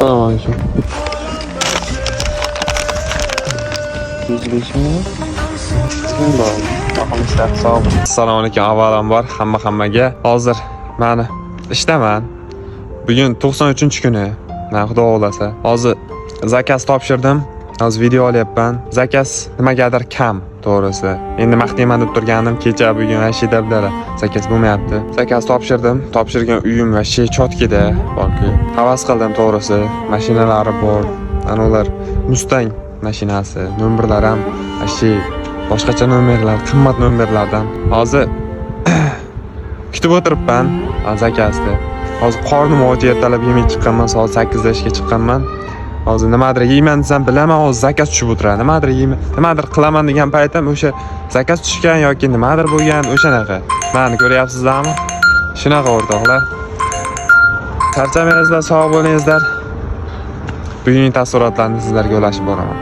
Selamünaleyküm. 105 mi? Kim bu? Bakalım işte sağ olun. Assalomualaykum avvalambor hammaga. Hozir meni ishdaman. Bugun 93-kuni. Men xudo xolasa. Hozir zakaz topshirdim. Hozir video olyapman. Zakaz nimagadir kam, to'g'risi. Endi maqtayman deb turganim kecha bugun ashi dabdala. Zakaz bo'lmayapti. Zakaz topshirdim. Topshirgan uyim va shay chotkida borki. Havas qildim to'g'risi. Mashinalari bor. Ular Mustang mashinasi. Nomerlar ham ashi boshqacha nomerlar, qimmat nomerlardan. Hozir kutib o'tiribman zakazni. Hozir qornim och ertalab yemek chiqqanman, soat 8 da ishga chiqqanman. Hozir nimadir yeyman desam bilaman, hozir zakaz tushib o'tiradi. Nimadir yeyman, nimadir qilaman degan paytim o'sha zakaz tushgan yoki nimadir bo'lgan o'shanaqa. Meni ko'ryapsizlarmi? Shunaqa o'rtoqlar. Charchamayingizlar, sog' bo'lingizlar. Bugungi taassurotlarni sizlarga ulashib boraman.